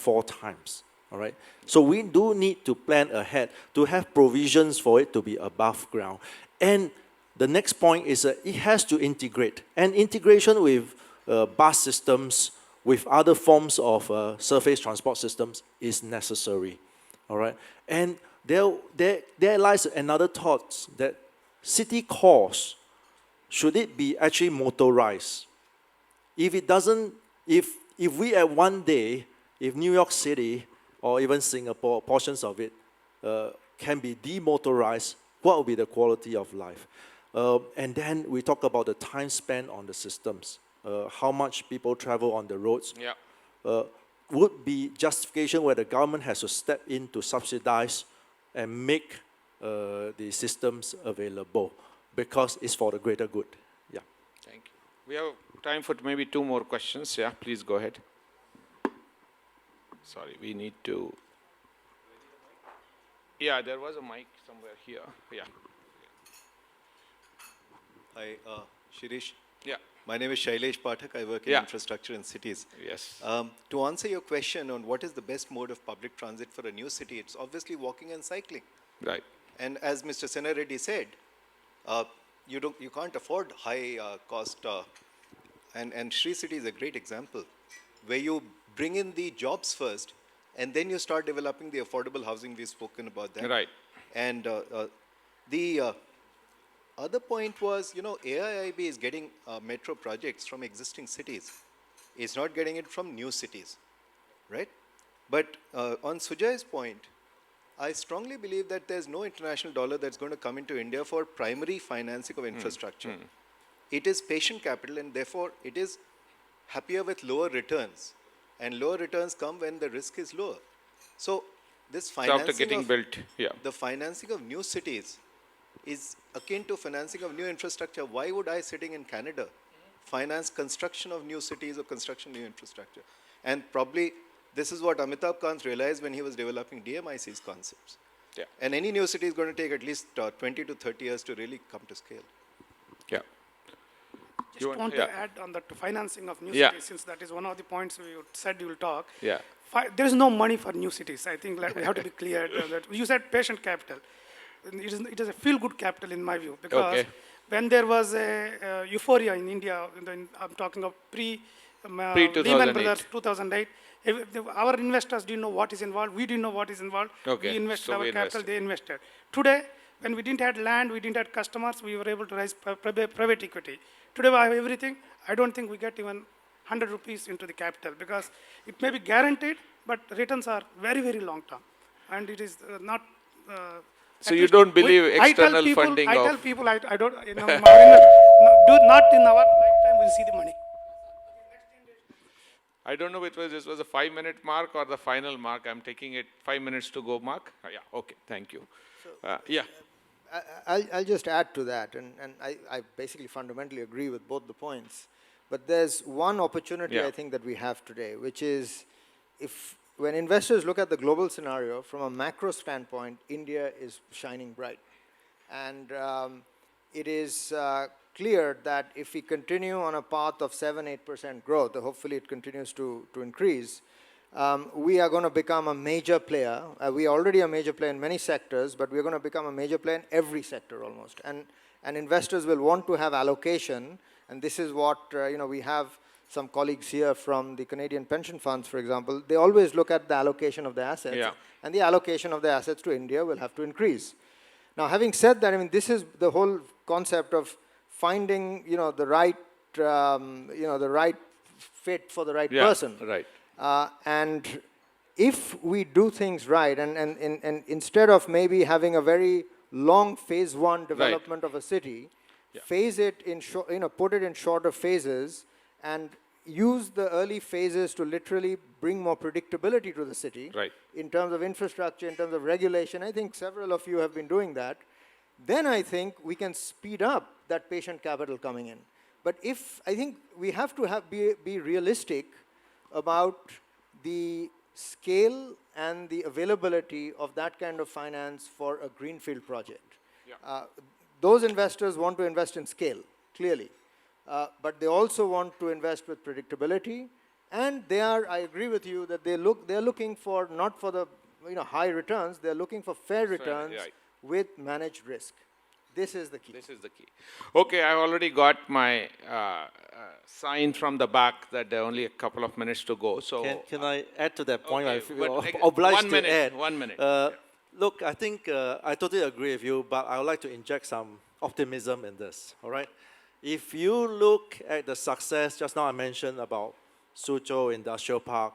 4 times. All right. So we do need to plan ahead to have provisions for it to be above ground. And the next point is that it has to integrate. And integration with bus systems, with other forms of surface transport systems is necessary. All right. And there lies another thought that city cores, should it be actually motorized? If it doesn't, if we at one day, if New York City or even Singapore, portions of it can be demotorized, what will be the quality of life? And then we talk about the time spent on the systems, how much people travel on the roads. Yeah. Would be justification where the government has to step in to subsidize and make the systems available because it's for the greater good. Yeah. Thank you. We have time for maybe 2 more questions. Yeah, please go ahead. Sorry, we need to. Yeah, there was a mic somewhere here. Yeah. Hi, Shirish. Yeah. My name is Shailesh Pathak. I work in infrastructure in cities. Yes. To answer your question on what is the best mode of public transit for a new city, it's obviously walking and cycling. Right. And as Mr. Sena Reddy said, you can't afford high cost. And Sri City is a great example, where you bring in the jobs first, and then you start developing the affordable housing. We've spoken about that. Right. And the other point was, AIIB is getting metro projects from existing cities. It's not getting it from new cities, right? But on Sujay's point, I strongly believe that there's no international dollar that's going to come into India for primary financing of infrastructure. It is patient capital, and therefore it is happier with lower returns. And lower returns come when the risk is lower. So this financing after getting built, the financing of new cities is akin to financing of new infrastructure. Why would I, sitting in Canada, finance construction of new cities or construction of new infrastructure? And probably this is what Amitabh Kant realized when he was developing DMIC's concepts. Yeah. And any new city is going to take at least 20 to 30 years to really come to scale. Yeah. Just want to add on the financing of new cities, since that is one of the points you said you will talk. Yeah. There is no money for new cities. I think we have to be clear that you said patient capital. It is a feel-good capital in my view, because when there was a euphoria in India, I'm talking of Lehman Brothers 2008, our investors didn't know what is involved. We didn't know what is involved. We invested our capital, they invested. Today, when we didn't have land, we didn't have customers, we were able to raise private equity. Today, we have everything. I don't think we get even 100 rupees into the capital, because it may be guaranteed, but returns are very, very long term. And it is not... so you don't believe external funding? I tell people, I don't, not in our lifetime we'll see the money. I don't know if this was a 5-minute mark or the final mark. I'm taking it 5 minutes to go mark. Yeah, okay, thank you. Yeah. I'll just add to that, and I basically fundamentally agree with both the points. But there's one opportunity I think that we have today, which is when investors look at the global scenario from a macro standpoint, India is shining bright. And it is clear that if we continue on a path of 7-8% growth, hopefully it continues to increase, we are going to become a major player. We are already a major player in many sectors, but we're going to become a major player in every sector almost. And investors will want to have allocation, and this is what, we have some colleagues here from the Canadian pension funds, for example. They always look at the allocation of the assets, and the allocation of the assets to India will have to increase. Now, having said that, I mean, this is the whole concept of finding, the right, the right fit for the right person. Right. And if we do things right, and instead of maybe having a very long phase one development of a city, phase it in put it in shorter phases, and use the early phases to literally bring more predictability to the city in terms of infrastructure, in terms of regulation. I think several of you have been doing that. Then I think we can speed up that patient capital coming in. But I think we have to be realistic about the scale and the availability of that kind of finance for a greenfield project. Those investors want to invest in scale, clearly. But they also want to invest with predictability And they are, I agree with you, that they're looking for, not for the high returns, they're looking for fair returns right. with managed risk. This is the key. This is the key. Okay, I've already got my sign from the back that there are only a couple of minutes to go. So Can I add to that point? okay, I feel but obliged 1 to minute, add. 1 minute. Look, I think I totally agree with you, but I would like to inject some optimism in this, all right? If you look at the success, just now I mentioned about Suzhou Industrial Park,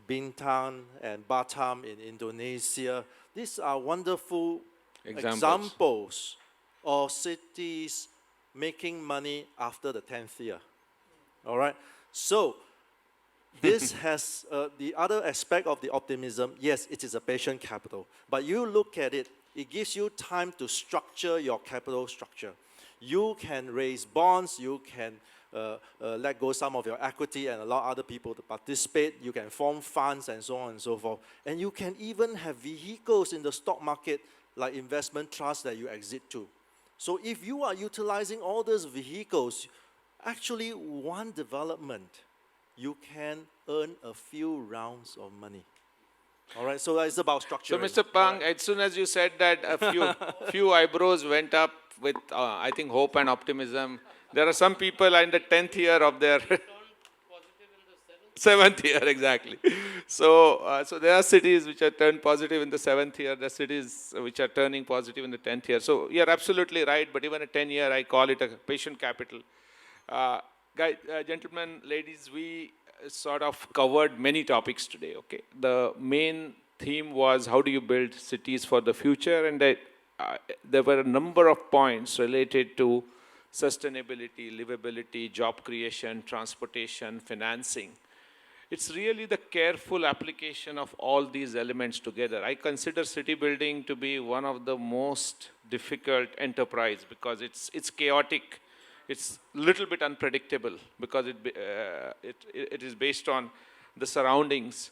Bintan and Batam in Indonesia, these are wonderful examples of cities making money after the 10th year, all right? So this has the other aspect of the optimism. Yes, it is a patient capital, but you look at it, it gives you time to structure your capital structure. You can raise bonds, you can let go some of your equity and allow other people to participate. You can form funds and so on and so forth. And you can even have vehicles in the stock market like investment trusts that you exit to. So if you are utilizing all those vehicles, actually one development, you can earn a few rounds of money. All right, so it's about structure. So, Mr. Pang, as soon as you said that, a few eyebrows went up with, I think, hope and optimism. There are some people in the 10th year of their 7th year, exactly. So, so there are cities which are turned positive in the 7th year. There are cities which are turning positive in the 10th year. So you're absolutely right. But even a 10-year, I call it a patient capital. Guys, gentlemen, ladies, we sort of covered many topics today. Okay, the main theme was how do you build cities for the future, and there were a number of points related to sustainability, livability, job creation, transportation, financing. It's really the careful application of all these elements together. I consider city building to be one of the most difficult enterprise because it's chaotic. It's a little bit unpredictable because it is based on the surroundings.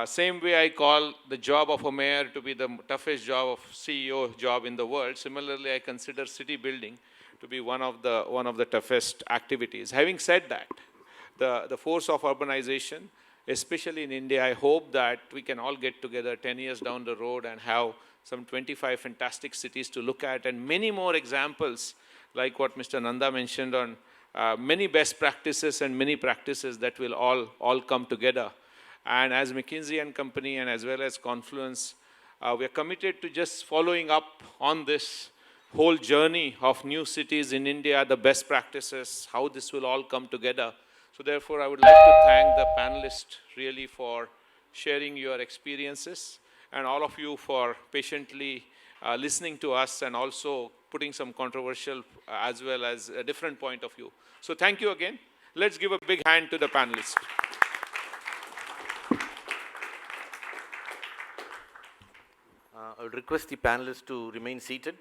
Same way I call the job of a mayor to be the toughest job of CEO job in the world. Similarly, I consider city building to be one of the toughest activities. Having said that, the force of urbanization, especially in India, I hope that we can all get together 10 years down the road and have some 25 fantastic cities to look at and many more examples like what Mr. Nanda mentioned on many best practices and many practices that will all come together. And as McKinsey and Company and as well as Confluence, we are committed to just following up on this whole journey of new cities in India, the best practices, how this will all come together. So therefore, I would like to thank the panelists really for sharing your experiences and all of you for patiently listening to us and also putting some controversial as well as a different point of view. So thank you again. Let's give a big hand to the panelists. I would request the panelists to remain seated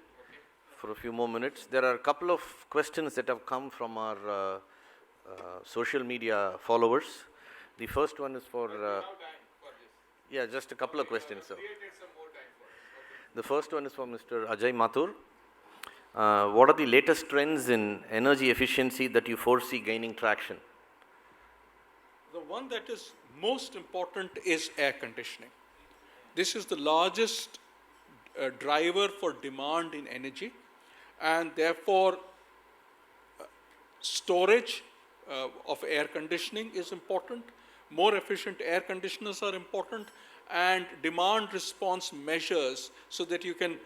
for a few more minutes. There are a couple of questions that have come from our social media followers. The first one is for... yeah, just a couple of questions, sir. The first one is for Mr. Ajay Mathur. What are the latest trends in energy efficiency that you foresee gaining traction? The one that is most important is air conditioning. This is the largest driver for demand in energy, and therefore storage of air conditioning is important. More efficient air conditioners are important, and demand response measures so that you can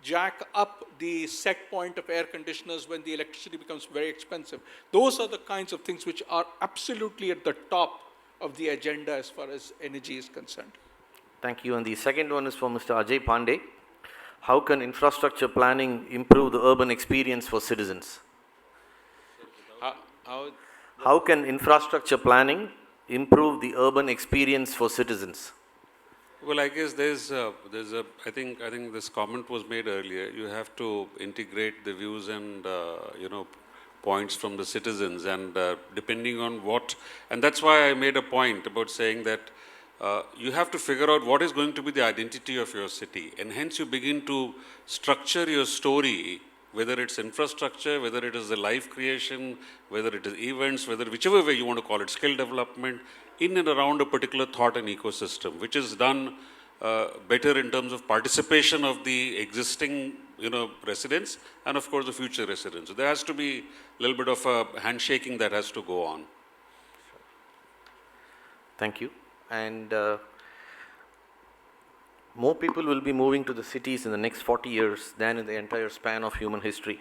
jack up the set point of air conditioners when the electricity becomes very expensive. Those are the kinds of things which are absolutely at the top of the agenda as far as energy is concerned. Thank you. And the second one is for Mr. Ajay Pandey. How can infrastructure planning improve the urban experience for citizens? How can infrastructure planning improve the urban experience for citizens? Well, I guess I think this comment was made earlier. You have to integrate the views and, points from the citizens, and depending on and that's why I made a point about saying that you have to figure out what is going to be the identity of your city, and hence you begin to structure your story whether it's infrastructure, whether it is the life creation, whether it is events, whichever way you want to call it, skill development, in and around a particular thought and ecosystem, which is done better in terms of participation of the existing, residents and of course the future residents. So there has to be a little bit of a handshaking that has to go on. Thank you. And more people will be moving to the cities in the next 40 years than in the entire span of human history.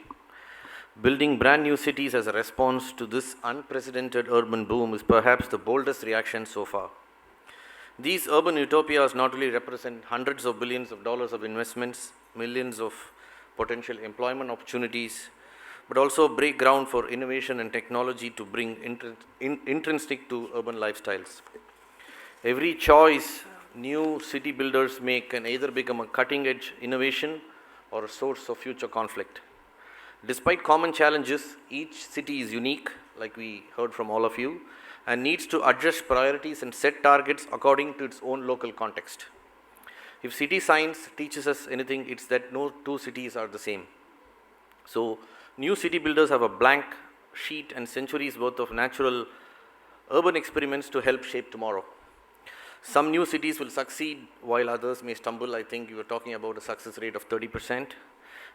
Building brand new cities as a response to this unprecedented urban boom is perhaps the boldest reaction so far. These urban utopias not only represent hundreds of billions of dollars of investments, millions of potential employment opportunities, but also break ground for innovation and technology to bring intrinsic to urban lifestyles. Every choice new city builders make can either become a cutting-edge innovation or a source of future conflict. Despite common challenges, each city is unique, like we heard from all of you, and needs to adjust priorities and set targets according to its own local context. If city science teaches us anything, it's that no two cities are the same. So, new city builders have a blank sheet and centuries worth of natural urban experiments to help shape tomorrow. Some new cities will succeed while others may stumble. I think you were talking about a success rate of 30%.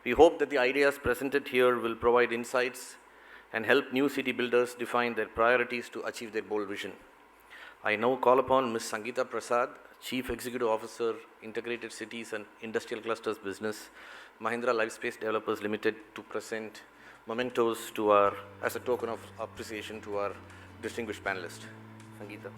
We hope that the ideas presented here will provide insights and help new city builders define their priorities to achieve their bold vision. I now call upon Ms. Sangeeta Prasad, Chief Executive Officer, Integrated Cities and Industrial Clusters Business, Mahindra Lifespace Developers Limited, to present mementos to as a token of appreciation to our distinguished panelists. Sangeeta.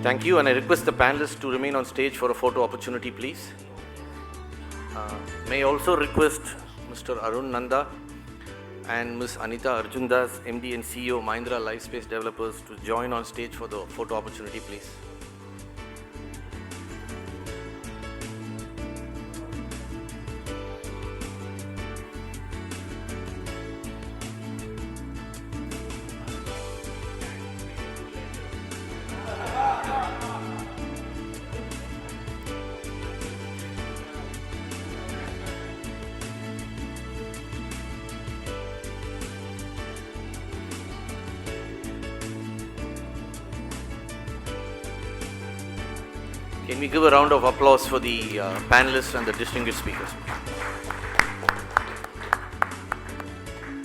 Thank you, and I request the panelists to remain on stage for a photo opportunity, please. May I also request Mr. Arun Nanda and Ms. Anita Arjundas, MD and CEO, Mahindra Lifespace Developers, to join on stage for the photo opportunity, please. Can we give a round of applause for the panelists and the distinguished speakers?